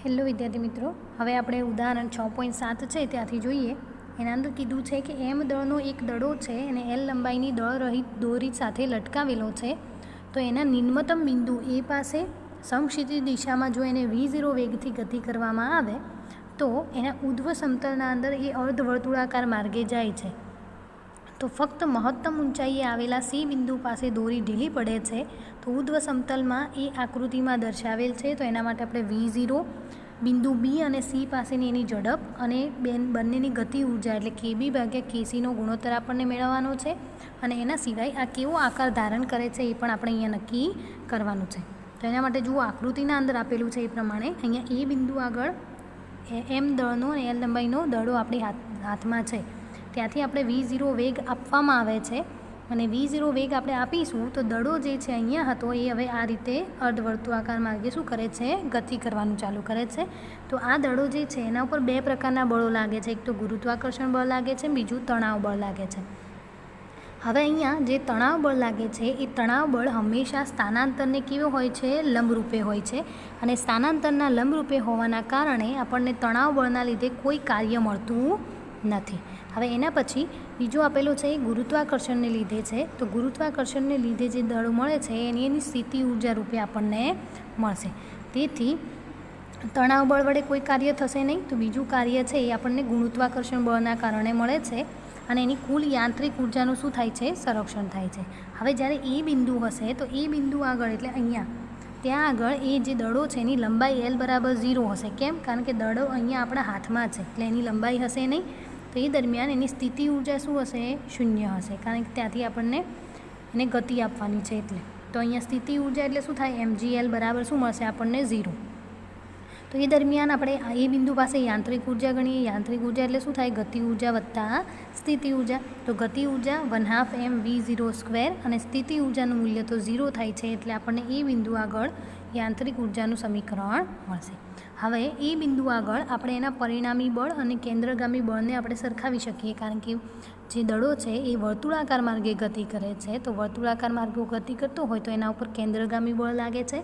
Hello વિદ્યાર્થી મિત્રો, હવે આપણે ઉદાહરણ 6.7 છે ત્યાંથી જોઈએ. એના અંદર કીધું છે કે એમ દળનો એક દડો છે અને એલ લંબાઈની દળ રહિત દોરી સાથે લટકાવેલો છે. તો એના નિમ્નતમ બિંદુ એ પાસે સમક્ષિતિજ દિશામાં જો એને v0 વેગથી ગતિ કરવામાં આવે તો એના ઉધ્વ સમતલના અંદર એ અર્ધવર્તુળાકાર માર્ગે જાય છે. તો ફક્ત મહત્તમ ઊંચાઈએ આવેલા સી બિંદુ પાસે દોરી ઢીલી પડે છે. તો ઉધ્વ સમતલમાં એ આકૃતિમાં દર્શાવેલ છે. તો એના માટે આપણે v0 બિંદુ બી અને સી પાસેની એની ઝડપ અને બંનેની ગતિ ઉર્જા એટલે કેબી ભાગ્યા કેસીનો ગુણોત્તર આપણને મેળવવાનો છે. અને એના સિવાય આ કેવો આકાર ધારણ કરે છે એ પણ આપણે અહીંયા નક્કી કરવાનું છે. તો એના માટે જુઓ, આકૃતિના અંદર આપેલું છે એ પ્રમાણે અહીંયા એ બિંદુ આગળ એમ દળનો અને એલ લંબાઈનો દડો આપણી હાથમાં છે. ત્યાંથી આપણે v0 વેગ આપવામાં આવે છે અને v0 વેગ આપણે આપીશું તો દડો જે છે અહીંયા હતો એ હવે આ રીતે અર્ધવર્તુળાકાર માર્ગે શું કરે છે, ગતિ કરવાનું ચાલુ કરે છે. તો આ દડો જે છે એના ઉપર બે પ્રકારના બળો લાગે છે. એક તો ગુરુત્વાકર્ષણ બળ લાગે છે, બીજું તણાવ બળ લાગે છે. હવે અહીંયા જે તણાવ બળ લાગે છે એ તણાવ બળ હંમેશા સ્થાનાંતરને કેવો હોય છે, લંબરૂપે હોય છે. અને સ્થાનાંતરના લંબરૂપે હોવાના કારણે આપણને તણાવ બળના લીધે કોઈ કાર્ય મળતું નથી. હવે એના પછી બીજું આપેલું છે એ ગુરુત્વાકર્ષણને લીધે છે. તો ગુરુત્વાકર્ષણને લીધે જે દળ મળે છે એની સ્થિતિ ઉર્જા રૂપે આપણને મળશે. તેથી તણાવ બળ વડે કોઈ કાર્ય થશે નહીં. તો બીજું કાર્ય છે એ આપણને ગુરુત્વાકર્ષણ બળના કારણે મળે છે અને એની કુલ યાંત્રિક ઉર્જાનું શું થાય છે, સંરક્ષણ થાય છે. હવે જ્યારે એ બિંદુ હશે તો એ બિંદુ આગળ એટલે અહીંયા ત્યાં આગળ એ જે દડો છે એની લંબાઈ L બરાબર 0 હશે. કેમ? કારણ કે દડો અહીંયા આપણા હાથમાં છે એટલે એની લંબાઈ હશે નહીં. તો એ દરમિયાન એની સ્થિતિ ઉર્જા શું હશે, શૂન્ય હશે. કારણ કે ત્યાંથી આપણને એને ગતિ આપવાની છે એટલે. તો અહીંયા સ્થિતિ ઉર્જા એટલે શું થાય, mgl બરાબર શું મળશે આપણને, 0. તો એ દરમિયાન આપણે એ બિંદુ પાસે યાંત્રિક ઉર્જા ગણીએ. યાંત્રિક ઉર્જા એટલે શું થાય, ગતિ ઉર્જા વત્તા સ્થિતિ ઉર્જા. તો ગતિ ઉર્જા 1/2 mv02 અને સ્થિતિ ઉર્જાનું મૂલ્ય તો 0 થાય છે એટલે આપણને એ બિંદુ આગળ યાંત્રિક ઉર્જાનું સમીકરણ મળશે. હવે એ બિંદુ આગળ આપણે એના પરિણામી બળ અને કેન્દ્રગામી બળને આપણે સરખાવી શકીએ. કારણ કે જે દડો છે એ વર્તુળાકાર માર્ગે ગતિ કરે છે. તો વર્તુળાકાર માર્ગે ગતિ કરતો હોય તો એના ઉપર કેન્દ્રગામી બળ લાગે છે.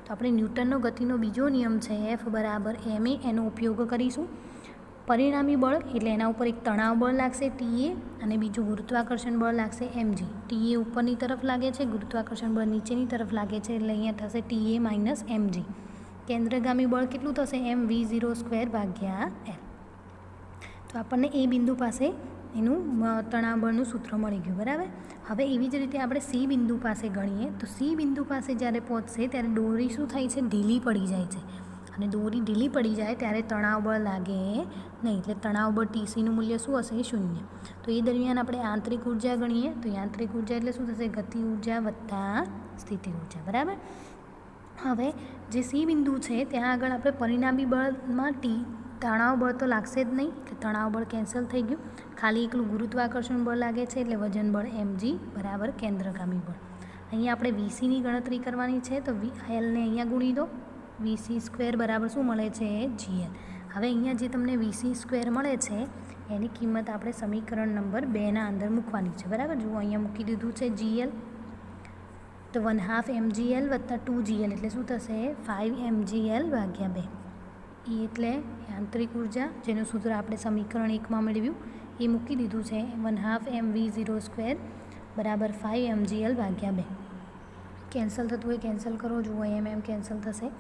તો આપણે ન્યૂટનનો ગતિનો બીજો નિયમ છે F બરાબર ma, એનો ઉપયોગ કરીશું. પરિણામી બળ એટલે એના ઉપર એક તણાવ બળ લાગશે Ta અને બીજું ગુરુત્વાકર્ષણ બળ લાગશે mg. Ta ઉપરની તરફ લાગે છે, ગુરુત્વાકર્ષણ બળ નીચેની તરફ લાગે છે એટલે અહીંયા થશે Ta - mg. કેન્દ્રગામી બળ કેટલું થશે, mv02 ભાગ્યા L. તો આપણને એ બિંદુ પાસે એનું તણાવ બળનું સૂત્ર મળી ગયું, બરાબર. હવે એવી જ રીતે આપણે સી બિંદુ પાસે ગણીએ. તો સી બિંદુ પાસે જ્યારે પહોંચશે ત્યારે દોરી શું થાય છે, ઢીલી પડી જાય છે. અને દોરી ઢીલી પડી જાય ત્યારે તણાવ બળ લાગે નહીં એટલે તણાવ બળ TCનું મૂલ્ય શું હશે, 0. તો એ દરમિયાન આપણે આંતરિક ઉર્જા ગણીએ. તો યાંત્રિક ઉર્જા એટલે શું થશે, ગતિ ઉર્જા વત્તા સ્થિતિ ઉર્જા, બરાબર. હવે જે સી બિંદુ છે ત્યાં આગળ આપણે પરિણામી બળમાં તણાવ બળ તો લાગશે જ નહીં એટલે તણાવ બળ કેન્સલ થઈ ગયું. ખાલી એકલું ગુરુત્વાકર્ષણ બળ લાગે છે એટલે વજન બળ mg બરાબર કેન્દ્રગામી બળ. અહીંયા આપણે VCની ગણતરી કરવાની છે. તો Lને અહીંયા ગુણી દો. VC² બરાબર શું મળે છે, GL. હવે અહીંયા જે તમને VC² મળે છે એની કિંમત આપણે સમીકરણ નંબર 2ના અંદર મૂકવાની છે, બરાબર. જુઓ અહીંયા મૂકી દીધું છે GL. તો 1/2 mgl વત્તા 2gl એટલે શું થશે, 5 mgl ભાગ્યા 2. એ એટલે યાંત્રિક ઉર્જા જેનું સૂત્ર આપણે સમીકરણ 1માં મેળવ્યું એ મૂકી દીધું છે. 1/2 mv02 બરાબર 5 mgl ભાગ્યા 2. કેન્સલ થતું હોય કેન્સલ કરો. જુઓ એમ કેન્સલ થશે.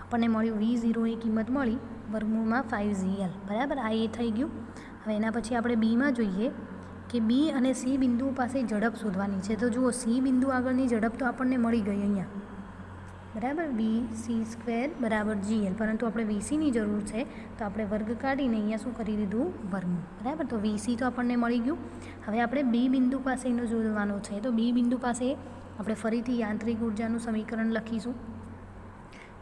આપણને મળ્યું v0ની કિંમત મળી વર્ગમૂળમાં 5gl, બરાબર. આ એ થઈ ગયું. હવે એના પછી આપણે બીમાં જોઈએ કે બી અને સી બિંદુ પાસે ઝડપ શોધવાની છે. તો જુઓ સી બિંદુ આગળની ઝડપ તો આપણને મળી ગઈ અહીંયા, બરાબર, vc² બરાબર gl. પરંતુ આપણે vcની જરૂર છે તો આપણે વર્ગ કાઢીને અહીંયા શું કરી દીધું, વર્ગમૂળ, બરાબર. તો vc તો આપણને મળી ગયું. હવે આપણે બી બિંદુ પાસે એનો શોધવાનો છે. તો બી બિંદુ પાસે આપણે ફરીથી યાંત્રિક ઉર્જાનું સમીકરણ લખીશું.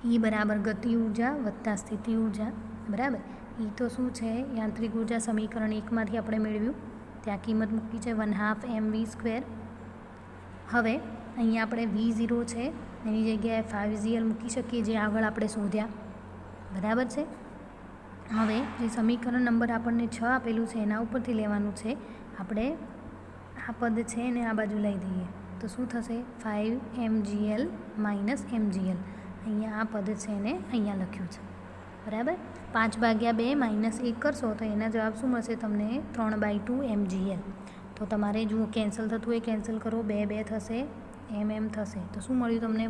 E બરાબર ગતિ ઉર્જા વત્તા સ્થિતિ ઉર્જા, બરાબર. E તો શું છે, યાંત્રિક ઉર્જા સમીકરણ 1માંથી આપણે મેળવ્યું. ત્યાં કિંમત મૂકી છે 1/2 mv². હવે અહીંયા આપણે v0 છે એની જગ્યાએ 5gl મૂકી શકીએ જે આગળ આપણે શોધ્યા, બરાબર છે. હવે જે સમીકરણ નંબર આપણને 6 આપેલું છે એના ઉપરથી લેવાનું છે. આપણે આ પદ છે એને આ બાજુ લઈ દઈએ તો શું થશે, 5 mgl - mgl. અહીંયા આ પદ છે એને અહીંયા લખ્યું છે, બરાબર. 5/2 -1 કરશો તો એના જવાબ શું મળશે તમને? 3/2 mgl. તો તમારે જુઓ કેન્સલ થતું એ કેન્સલ કરો, 2 થશે, એમ થશે. તો શું મળ્યું તમને?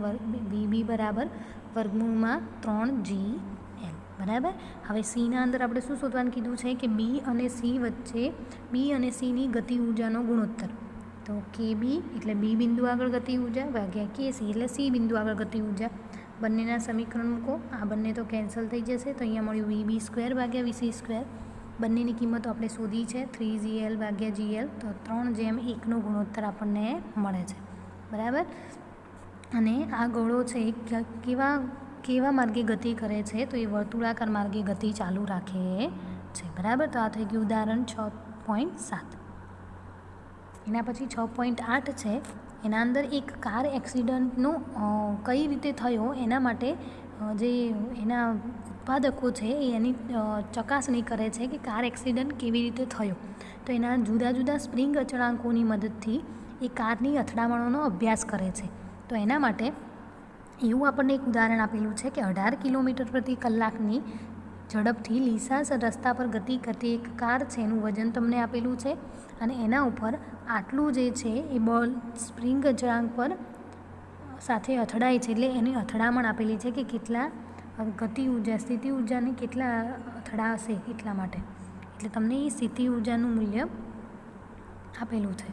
VB બરાબર વર્ગમૂળમાં 3gl. બરાબર. હવે સીના અંદર આપણે શું શોધવાનું કીધું છે કે બી અને સી વચ્ચે બી અને સીની ગતિ ઊર્જાનો ગુણોત્તર. તો KB એટલે બી બિંદુ આગળ ગતિ ઊર્જા ભાગ્યા KC એટલે સી બિંદુ આગળ ગતિ ઊર્જા. બંનેના સમીકરણ મૂકો. આ બંને તો કેન્સલ થઈ જશે. તો અહીંયા મળ્યું VB² ભાગ્યા VC². બંનેની કિંમતો આપણે શોધી છે 3gl ભાગ્યા gl. તો 3:1નો ગુણોત્તર આપણને મળે છે. બરાબર. અને આ ગોળો છે કેવા માર્ગે ગતિ કરે છે? તો એ વર્તુળાકાર માર્ગે ગતિ ચાલુ રાખે છે. બરાબર. તો આ થઈ ગયું ઉદાહરણ 6.7. એના પછી 6.8 છે. એના અંદર એક કાર એક્સિડન્ટનો કઈ રીતે થયો એના માટે જે એના ઉત્પાદકો છે એ એની ચકાસણી કરે છે કે કાર એક્સિડન્ટ કેવી રીતે થયો. તો એના જુદા જુદા સ્પ્રિંગ અચળાંકોની મદદથી એ કારની અથડામણોનો અભ્યાસ કરે છે. તો એના માટે એવું આપણને એક ઉદાહરણ આપેલું છે કે 18 કિલોમીટર પ્રતિ કલાકની ઝડપથી લીસા રસ્તા પર ગતિ કરતી એક કાર છે. એનું વજન તમને આપેલું છે અને એના ઉપર આટલું જે છે એ બળ સ્પ્રિંગ અચળાંક પર સાથે અથડાય છે. એટલે એની અથડામણ આપેલી છે કે કેટલા ગતિ ઊર્જા સ્થિતિ ઊર્જાની કેટલા અથડાશે એટલા માટે. એટલે તમને એ સ્થિતિ ઊર્જાનું મૂલ્ય આપેલું છે.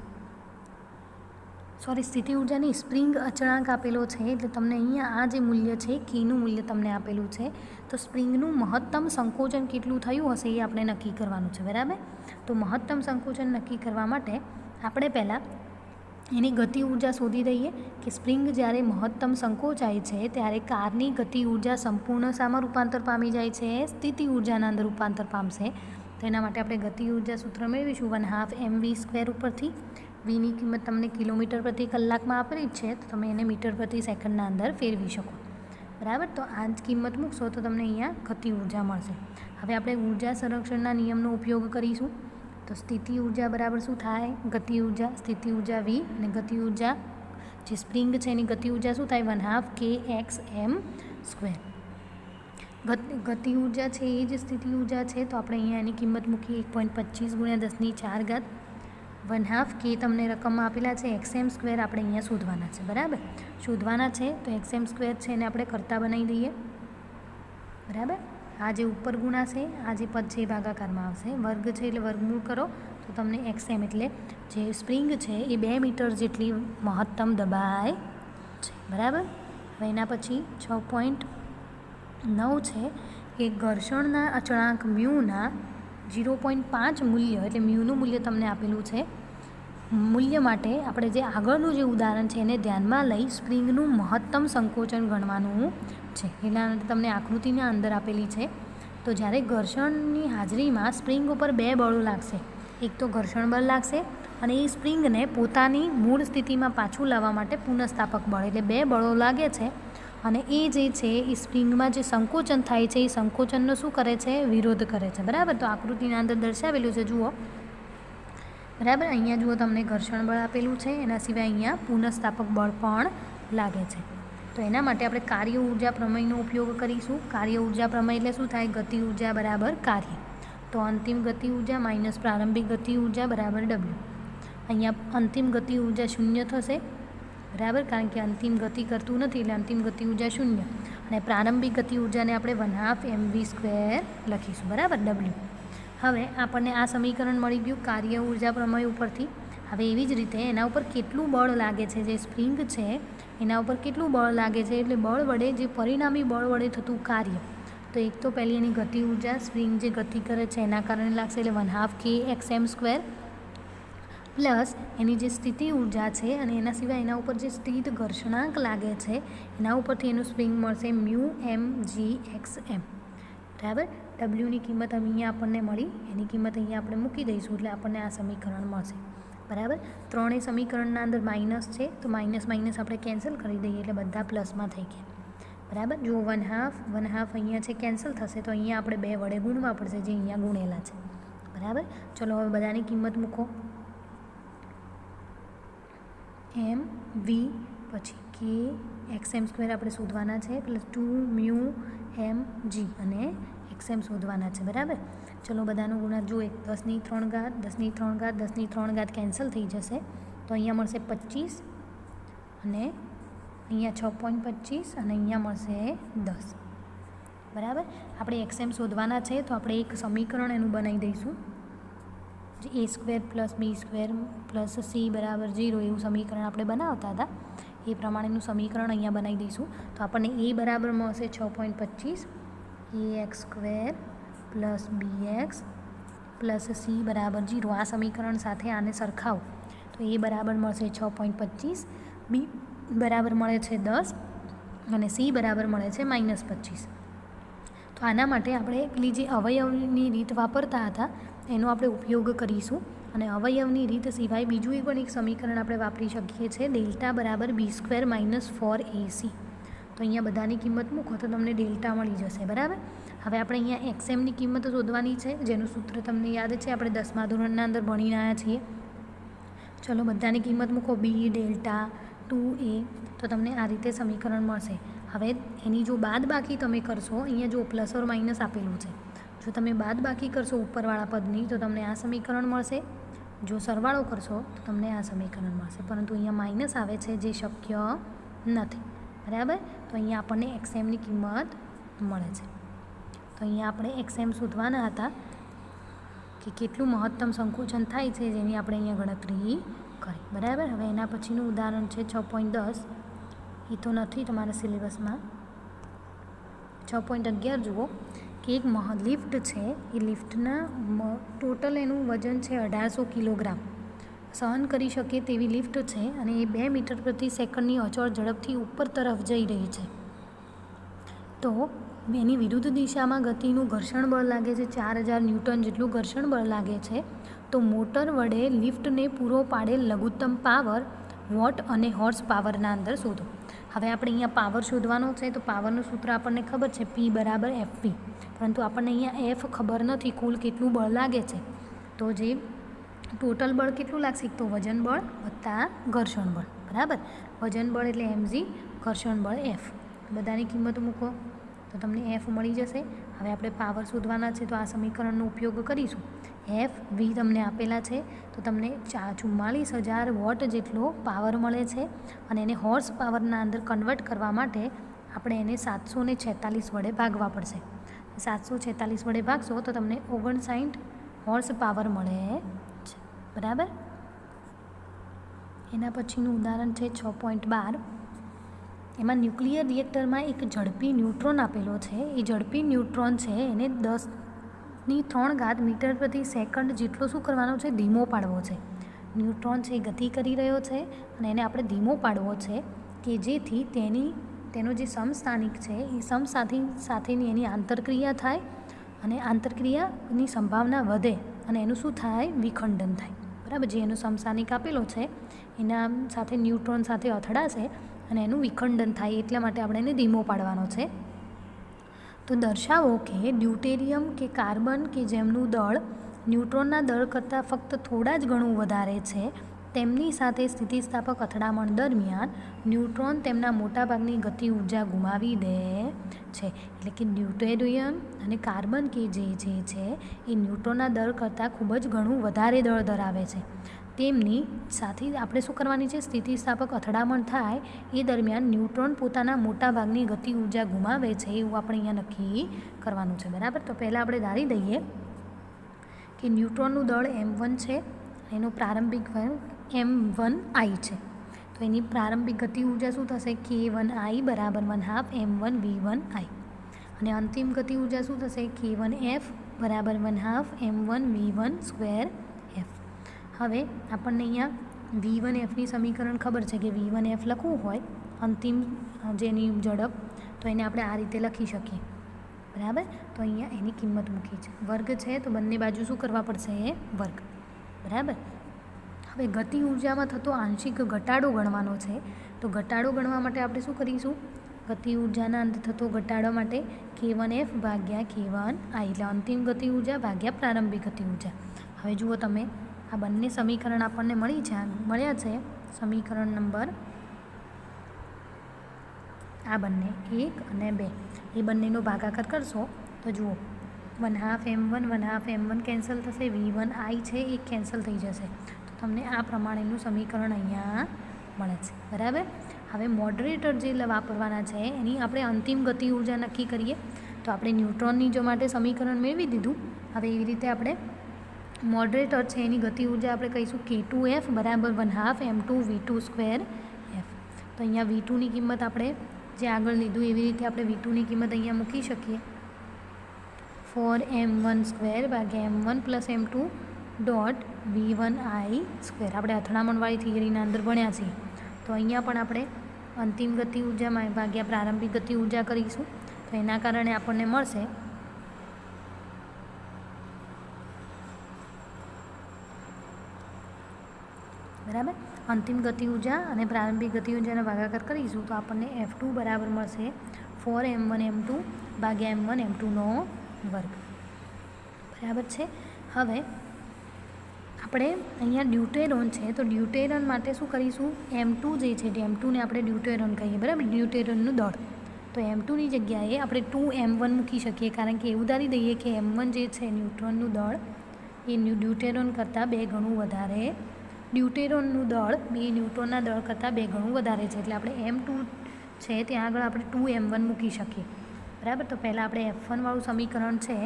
સ્થિતિ ઊર્જાની સ્પ્રિંગ અચળાંક આપેલો છે. એટલે તમને અહીંયા આ જે મૂલ્ય છે કીનું મૂલ્ય તમને આપેલું છે. તો સ્પ્રિંગનું મહત્તમ સંકોચન કેટલું થયું હશે એ આપણે નક્કી કરવાનું છે. બરાબર. તો મહત્તમ સંકોચન નક્કી કરવા માટે આપણે પહેલાં એની ગતિ ઊર્જા શોધી દઈએ કે સ્પ્રિંગ જ્યારે મહત્તમ સંકોચાય છે ત્યારે કારની ગતિ ઊર્જા સંપૂર્ણ શામાં રૂપાંતર પામી જાય છે? સ્થિતિ ઊર્જાના અંદર રૂપાંતર પામશે. તો એના માટે આપણે ગતિ ઊર્જા સૂત્ર મેળવીશું 1/2 mv² ઉપરથી. વીની કિંમત તમને કિલોમીટર પ્રતિ કલાકમાં આપેલી જ છે. તો તમે એને મીટર પ્રતિ સેકન્ડના અંદર ફેરવી શકો. બરાબર. તો આ જ કિંમત મૂકશો તો તમને અહીંયા ગતિ ઊર્જા મળશે. હવે આપણે ઊર્જા સંરક્ષણના નિયમનો ઉપયોગ કરીશું. તો સ્થિતિ ઊર્જા બરાબર શું થાય? ગતિ ઊર્જા. સ્થિતિ ઊર્જા V અને ગતિ ઊર્જા જે સ્પ્રિંગ છે એની ગતિ ઊર્જા શું થાય? 1/2 kxm². ગતિ ઊર્જા છે એ જ સ્થિતિ ઊર્જા છે. તો આપણે અહીંયા એની કિંમત મૂકીએ 1.25 × 10⁴. 1/2 k તમને રકમમાં આપેલા છે, xm² આપણે અહીંયા શોધવાના છે. બરાબર. શોધવાના છે તો xm² છે એને આપણે કરતા બનાવી દઈએ. બરાબર. આ જે ઉપર ગુણા છે આ જે પદ છે એ ભાગાકારમાં આવશે. વર્ગ છે એટલે વર્ગમૂળ કરો તો તમને xm એટલે જે સ્પ્રિંગ છે એ 2 મીટર જેટલી મહત્તમ દબાય છે. બરાબર. હવે એના પછી 6.9 છે કે ઘર્ષણના અચળાંક મ્યુના 0.5 મૂલ્ય એટલે મ્યુનું મૂલ્ય તમને આપેલું છે. મૂલ્ય માટે આપણે જે આગળનું જે ઉદાહરણ છે એને ધ્યાનમાં લઈ સ્પ્રિંગનું મહત્તમ સંકોચન ગણવાનું છે. એના તમને આકૃતિના અંદર આપેલી છે. તો જ્યારે ઘર્ષણની હાજરીમાં સ્પ્રિંગ ઉપર 2 બળો લાગશે. એક તો ઘર્ષણ બળ લાગશે અને એ સ્પ્રિંગને પોતાની મૂળ સ્થિતિમાં પાછું લાવવા માટે પુનઃસ્થાપક બળ એટલે 2 બળો લાગે છે. અને એ જે છે એ સ્પ્રિંગમાં જે સંકોચન થાય છે એ સંકોચનનો શું કરે છે? વિરોધ કરે છે. બરાબર. તો આકૃતિના અંદર દર્શાવેલું છે જુઓ. બરાબર. અહીંયા જુઓ તમને ઘર્ષણ બળ આપેલું છે. એના સિવાય અહીંયા પુનઃસ્થાપક બળ પણ લાગે છે. તો એના માટે આપણે કાર્ય ઊર્જા પ્રમેયનો ઉપયોગ કરીશું. કાર્ય ઊર્જા પ્રમેય એટલે શું થાય? ગતિ ઊર્જા બરાબર કાર્ય. તો અંતિમ ગતિ ઊર્જા માઇનસ પ્રારંભિક ગતિ ઊર્જા બરાબર W. અહીંયા અંતિમ ગતિ ઊર્જા 0 થશે. બરાબર. કારણ કે અંતિમ ગતિ કરતું નથી એટલે અંતિમ ગતિ ઊર્જા 0. અને પ્રારંભિક ગતિ ઊર્જાને આપણે 1/2 mv² લખીશું. બરાબર. W. હવે આપણને આ સમીકરણ મળી ગયું કાર્ય ઊર્જા પ્રમેય ઉપરથી. હવે એવી જ રીતે એના ઉપર કેટલું બળ લાગે છે? જે સ્પ્રિંગ છે એના ઉપર કેટલું બળ લાગે છે? એટલે બળ વડે જે પરિણામી બળ વડે થતું કાર્ય. તો એક તો પહેલી એની ગતિ ઊર્જા સ્પ્રિંગ જે ગતિ કરે છે એના કારણે લાગશે એટલે 1/2 kxm² પ્લસ એની જે સ્થિતિ ઊર્જા છે અને એના સિવાય એના ઉપર જે સ્થિત ઘર્ષણાંક લાગે છે એના ઉપરથી એનું સ્પ્રિંગ મળશે μmgxm. બરાબર. ડબલ્યુની કિંમત અહીંયા આપણને મળી. એની કિંમત અહીંયા આપણે મૂકી દઈશું એટલે આપણને આ સમીકરણ મળશે. બરાબર. ત્રણેય સમીકરણના અંદર માઇનસ છે તો માઇનસ આપણે કેન્સલ કરી દઈએ એટલે બધા પ્લસમાં થઈ ગયા. બરાબર. જો 1/2 અહીંયા છે કેન્સલ થશે તો અહીંયા આપણે 2 વડે ગુણવા પડશે જે અહીંયા ગુણેલા છે. બરાબર. ચલો હવે બધાની કિંમત મૂકો. m v પછી k XM² આપણે શોધવાના છે +2μmg અને XM શોધવાના છે, બરાબર. ચલો બધાનો ગુણાકાર જોઈએ. 10 ની 3 ઘાત 10 ની 3 ઘાત 10 ની 3 ઘાત કેન્સલ થઈ જશે, તો અહીંયા મળશે 25 અને અહીંયા 6.25 અને અહીંયા મળશે 10, બરાબર. આપણે XM શોધવાના છે તો આપણે એક સમીકરણ એનું બનાવી દઈશું, જે a² + b² + c = 0 એવું સમીકરણ આપણે બનાવતા હતા. એ પ્રમાણેનું સમીકરણ અહીંયા બનાવી દઈશું. તો આપણને a બરાબર મળશે 6.25, ax² + bx + c = 0. આ સમીકરણ સાથે આને સરખાવો તો a બરાબર મળશે 6.25, b બરાબર મળે છે 10 અને c બરાબર મળે છે -25. તો આના માટે આપણે પેલી જે અવયવની રીત વાપરતા હતા એનો આપણે ઉપયોગ કરીશું. અને અવયવની રીત સિવાય બીજું પણ એક સમીકરણ આપણે વાપરી શકીએ છીએ, ડેલ્ટા બરાબર b² - 4ac. તો અહીંયા બધાની કિંમત મૂકો તો તમને ડેલ્ટા મળી જશે, બરાબર. હવે આપણે અહીંયા XMની કિંમત શોધવાની છે, જેનું સૂત્ર તમને યાદ છે, આપણે 10મા ધોરણના અંદર ભણીને આવ્યા છીએ. ચલો બધાની કિંમત મૂકો, b ડેલ્ટા 2a, તો તમને આ રીતે સમીકરણ મળશે. હવે એની જો બાદબાકી તમે કરશો, અહીંયા જો ± આપેલું છે, જો તમે બાદબાકી કરશો ઉપરવાળા પદની તો તમને આ સમીકરણ મળશે, જો સરવાળો કરશો તો તમને આ સમીકરણ મળશે, પરંતુ અહીંયા માઇનસ આવે છે જે શક્ય નથી, બરાબર. તો અહીંયા આપણને XMની કિંમત મળે છે. તો અહીંયા આપણે XM શોધવાના હતા કે કેટલું મહત્તમ સંકોચન થાય છે, જેની આપણે અહીંયા ગણતરી કરી, બરાબર. હવે એના પછીનું ઉદાહરણ છે 6.10. એ તો નથી તમારા સિલેબસમાં. 6.11 જુઓ કે એક લિફ્ટ છે, એ લિફ્ટના ટોટલ એનું વજન છે 1800 કિલોગ્રામ સહન કરી શકે તેવી લિફ્ટ છે અને એ 2 મીટર પ્રતિ સેકન્ડની અચળ ઝડપથી ઉપર તરફ જઈ રહી છે. તો એની વિરુદ્ધ દિશામાં ગતિનું ઘર્ષણ બળ લાગે છે 4000 ન્યૂટન જેટલું ઘર્ષણ બળ લાગે છે. તો મોટર વડે લિફ્ટને પૂરો પાડેલ લઘુત્તમ પાવર વોટ અને હોર્સ પાવરના અંદર શોધો. હવે આપણે અહીંયા પાવર શોધવાનો છે, તો પાવરનું સૂત્ર આપણને ખબર છે P = FV, પરંતુ આપણને અહીંયા F ખબર નથી કુલ કેટલું બળ લાગે છે. તો જે ટોટલ બળ કેટલું લાગશે, તો વજન બળ વત્તા ઘર્ષણ બળ, બરાબર. વજન બળ એટલે mg, ઘર્ષણ બળ F. બધાની કિંમત મૂકો તો તમને F મળી જશે. હવે આપણે પાવર શોધવાના છે, તો આ સમીકરણનો ઉપયોગ કરીશું. FV તમને આપેલા છે, તો તમને 44000 વોટ જેટલો પાવર મળે છે અને એને હોર્સ પાવરના અંદર કન્વર્ટ કરવા માટે આપણે એને 746 વડે ભાગવા પડશે. 746 વડે ભાગશો તો તમને 59 હોર્સ પાવર મળે છે, બરાબર. એના પછીનું ઉદાહરણ છે 6.12. એમાં ન્યુક્લિયર રિએક્ટરમાં એક ઝડપી ન્યુટ્રોન આપેલો છે. એ ઝડપી ન્યુટ્રોન છે એને 10ની 3 ઘાત મીટર પ્રતિ સેકન્ડ જેટલો શું કરવાનો છે, ધીમો પાડવો છે. ન્યુટ્રોન છે એ ગતિ કરી રહ્યો છે અને એને આપણે ધીમો પાડવો છે કે જેથી તેનો જે સમસ્થાનિક છે એ સાથેની એની આંતરક્રિયા થાય અને આંતરક્રિયાની સંભાવના વધે અને એનું શું થાય, વિખંડન થાય, બરાબર. જે એનો સમસ્થાનિક આપેલો છે એના સાથે ન્યુટ્રોન સાથે અથડાશે અને એનું વિખંડન થાય, એટલા માટે આપણે એને ધીમો પાડવાનો છે. તો દર્શાવો કે ડ્યુટેરિયમ કે કાર્બન કે જેમનું દળ ન્યુટ્રોનના દળ કરતાં ફક્ત થોડા જ ગણું વધારે છે, તેમની સાથે સ્થિતિસ્થાપક અથડામણ દરમિયાન ન્યુટ્રોન તેમના મોટાભાગની ગતિ ઉર્જા ગુમાવી દે છે. એટલે કે ડ્યુટેરિયમ અને કાર્બન કે જે છે એ ન્યુટ્રોનના દળ કરતાં ખૂબ જ ઘણું વધારે દળ ધરાવે છે. તેમની સાથે આપણે શું કરવાની છે, સ્થિતિસ્થાપક અથડામણ થાય એ દરમિયાન ન્યુટ્રોન પોતાના મોટાભાગની ગતિ ઉર્જા ગુમાવે છે, એવું આપણે અહીંયા નક્કી કરવાનું છે, બરાબર. તો પહેલાં આપણે ધારી દઈએ કે ન્યુટ્રોનનું દળ m1 છે, એનો પ્રારંભિક m1i છે. તો એની પ્રારંભિક ગતિ ઉર્જા શું થશે, k1i = 1/2 m1v1i અને અંતિમ ગતિ ઉર્જા શું થશે, k1f = 1/2 m1v1²f. હવે આપણને અહીંયા v1fની સમીકરણ ખબર છે કે v1f લખવું હોય અંતિમ જેની ઝડપ, તો એને આપણે આ રીતે લખી શકીએ, બરાબર. તો અહીંયા એની કિંમત મૂકી છે, વર્ગ છે તો બંને બાજુ શું કરવા પડશે, એ વર્ગ, બરાબર. હવે ગતિ ઉર્જામાં થતો આંશિક ઘટાડો ગણવાનો છે. તો ઘટાડો ગણવા માટે આપણે શું કરીશું, ગતિ ઉર્જાના અંદર થતો ઘટાડો માટે k1f / k1i એટલે અંતિમ ગતિ ઉર્જા ભાગ્યા પ્રારંભિક ગતિ ઉર્જા. હવે જુઓ તમે આ બંને સમીકરણ આપણને મળ્યા છે. સમીકરણ નંબર આ બંને 1 અને 2 એ બંનેનો ભાગાકાર કરશો તો જુઓ 1/2 m1 1/2 m1 કેન્સલ થશે, v1i છે એ કેન્સલ થઈ જશે, તો તમને આ પ્રમાણેનું સમીકરણ અહીંયા મળે છે. બરાબર. હવે મોડરેટર જે વાપરવાના છે એની આપણે અંતિમ ગતિ ઉર્જા નક્કી કરીએ. તો આપણે ન્યુટ્રોનની જો માટે સમીકરણ મેળવી દીધું. હવે એવી રીતે આપણે મોડરેટર છે એની ગતિ ઉર્જા આપણે કહીશું k2f બરાબર 1/2 m2 v2 2f. તો અહીંયા v2ની કિંમત આપણે જે આગળ લીધું એવી રીતે આપણે v2ની કિંમત અહીંયા મૂકી શકીએ 4m1 ભાગ્યા m1 plus m2 dot v1i square. આપણે અથડામણવાળી થિયરીના અંદર ભણ્યા છીએ. તો અહીંયા પણ આપણે અંતિમ ગતિ ઉર્જામાં ભાગ્યા પ્રારંભિક ગતિ ઉર્જા કરીશું. તો એના કારણે આપણને મળશે બરાબર. અંતિમ ગતિ ઉર્જા અને પ્રારંભિક ગતિ ઉર્જાનો ભાગાકાર કરીશું તો આપણને F2 બરાબર મળશે 4m1 m2 ભાગ્યા m1 m2નો વર્ગ. બરાબર છે. હવે આપણે અહીંયા ડ્યુટેરોન છે તો ડ્યુટેરોન માટે શું કરીશું, m2 જે છે m2ને આપણે ડ્યુટેરોન કહીએ. બરાબર. ડ્યુટેરોનનું દળ. તો m2ની જગ્યાએ આપણે 2m1 મૂકી શકીએ, કારણ કે એવું ધારી દઈએ કે m1 જે છે ન્યુટ્રોનનું દળ એ ડ્યુટેરોન કરતાં 2 ગણું વધારે, ડ્યુટેરોનનું દળ બે ન્યુટ્રોનના દળ કરતાં 2 ગણું વધારે છે. એટલે આપણે m2 છે ત્યાં આગળ આપણે 2m1 મૂકી શકીએ. બરાબર. તો પહેલાં આપણે F1 વાળું સમીકરણ છે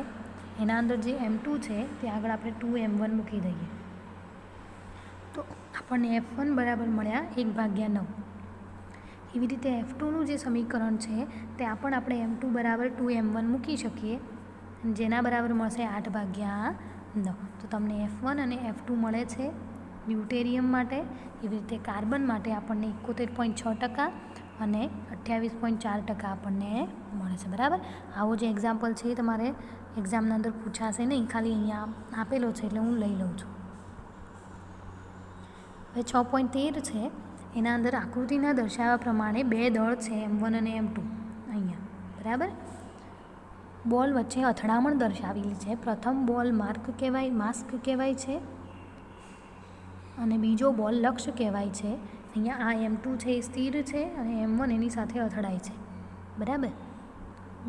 એના અંદર જે m2 છે ત્યાં આગળ આપણે 2m1 મૂકી દઈએ. તો આપણને F1 બરાબર મળ્યા 1/9. એવી રીતે F2નું જે સમીકરણ છે ત્યાં પણ આપણે m2 બરાબર 2m1 મૂકી શકીએ, જેના બરાબર મળશે 8/9. તો તમને F1 અને F2 મળે છે ડ્યુટેરિયમ માટે. એવી રીતે કાર્બન માટે આપણને 71.6% અને 28.4% આપણને મળે છે. બરાબર. આવો જે એક્ઝામ્પલ છે એ તમારે એક્ઝામના અંદર પૂછાશે નહીં, ખાલી અહીંયા આપેલો છે એટલે હું લઈ લઉં છું. હવે 6.13 છે એના અંદર આકૃતિના દર્શાવ્યા પ્રમાણે 2 દળ છે m1 અને m2 અહીંયા. બરાબર. બોલ વચ્ચે અથડામણ દર્શાવેલી છે. પ્રથમ બોલ માસ્ક કહેવાય છે અને બીજો બોલ લક્ષ્ય કહેવાય છે. અહીંયા આ m2 છે એ સ્થિર છે અને m1 એની સાથે અથડાય છે. બરાબર.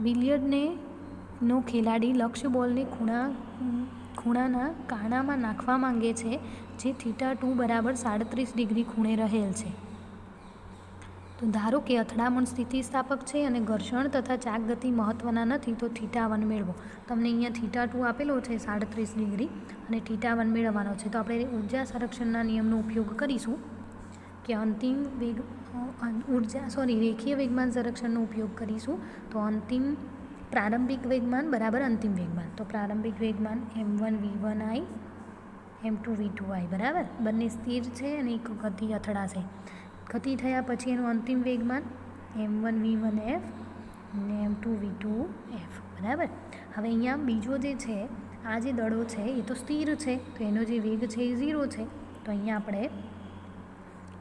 બિલિયર્ડનો ખેલાડી લક્ષ્ય બોલને ખૂણાના કાણામાં નાખવા માંગે છે જે θ2 બરાબર 37 ડિગ્રી ખૂણે રહેલ છે. તો ધારો કે અથડામણ સ્થિતિસ્થાપક છે અને ઘર્ષણ તથા ચાક ગતિ મહત્ત્વના નથી, તો θ1 મેળવો. તમને અહીંયા θ2 આપેલો છે 37 ડિગ્રી અને θ1 મેળવવાનો છે. તો આપણે ઉર્જા સંરક્ષણના નિયમનો ઉપયોગ કરીશું કે રેખીય વેગમાન સંરક્ષણનો ઉપયોગ કરીશું. તો પ્રારંભિક વેગમાન બરાબર અંતિમ વેગમાન. તો પ્રારંભિક વેગમાન m1 v1i m2 v2i. બરાબર. બંને સ્થિર છે અને એક ગતિ અથડાશે. ગતિ થયા પછી એનું અંતિમ વેગમાન m1 v1f અને m2 v2f. બરાબર. હવે અહીંયા બીજો જે છે આ જે દળો છે એ તો સ્થિર છે, તો એનો જે વેગ છે એ 0 છે. તો અહીંયા આપણે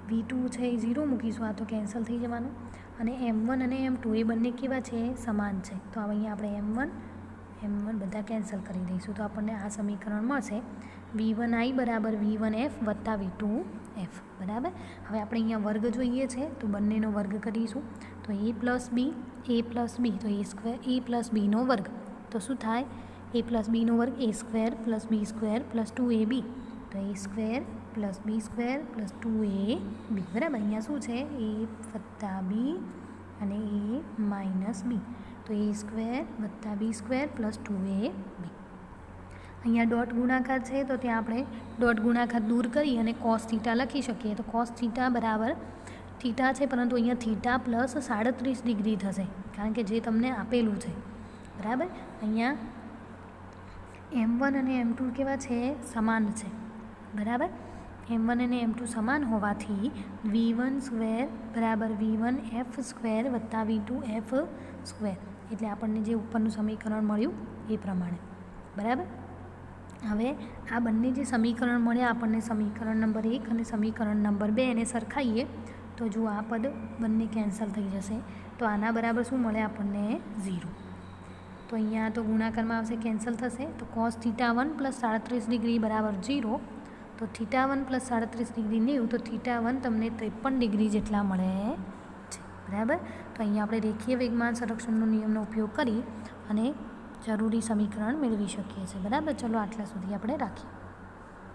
v2 છે એ 0 મૂકીશું, આ તો કેન્સલ થઈ જવાનું. અને m1 અને m2 એ બંને કેવા છે, સમાન છે. તો અહીંયા આપણે m1 બધા કેન્સલ કરી દઈશું. તો આપણને આ સમીકરણ મળશે v1i બરાબર v1f વત્તા v2f. બરાબર. હવે આપણે અહીંયા વર્ગ જોઈએ છે તો બંનેનો વર્ગ કરીશું. તો a પ્લસ બી તો a પ્લસ બીનો વર્ગ. તો શું થાય, a પ્લસ બીનો વર્ગ a square plus B square plus 2ab. તો a square plus B square plus 2ab. બરાબર. અહીંયા શું છે, a વત્તા બી અને a માઇનસ બી. તો a સ્ક્વેર વત્તા બી સ્ક્વેર પ્લસ 2ab. અહીંયા ડોટ ગુણાકાર છે તો ત્યાં આપણે ડોટ ગુણાકાર દૂર કરી અને cos થીટા લખી શકીએ. તો cos થીટા બરાબર થીટા છે પરંતુ અહીંયા થીટા પ્લસ 37 ડિગ્રી થશે, કારણ કે જે તમને આપેલું છે. બરાબર. અહીંયા m1 અને m2 કેવા છે, સમાન છે. બરાબર. m1 અને m2 સમાન હોવાથી v1 સ્ક્વેર બરાબર v1f સ્ક્વેર વત્તા v2f સ્ક્વેર, એટલે આપણને જે ઉપરનું સમીકરણ મળ્યું એ પ્રમાણે. બરાબર. હવે આ બંને જે સમીકરણ મળ્યા આપણને સમીકરણ નંબર 1 અને સમીકરણ નંબર 2 એને સરખાઈએ તો જો આ પદ બંને કેન્સલ થઈ જશે. તો આના બરાબર શું મળે આપણને, 0. તો અહીંયા તો ગુણાકારમાં આવશે, કેન્સલ થશે. તો cos θ1 પ્લસ 37 ડિગ્રી બરાબર 0. તો θ1 પ્લસ 37 ડિગ્રી 90, તો θ1 તમને 53 ડિગ્રી જેટલા મળે છે. બરાબર. તો અહીંયા આપણે રેખીય વેગમાન સંરક્ષણનો નિયમનો ઉપયોગ કરી અને જરૂરી સમીકરણ મેળવી શકીએ છીએ. બરાબર. ચલો આટલા સુધી આપણે રાખીએ.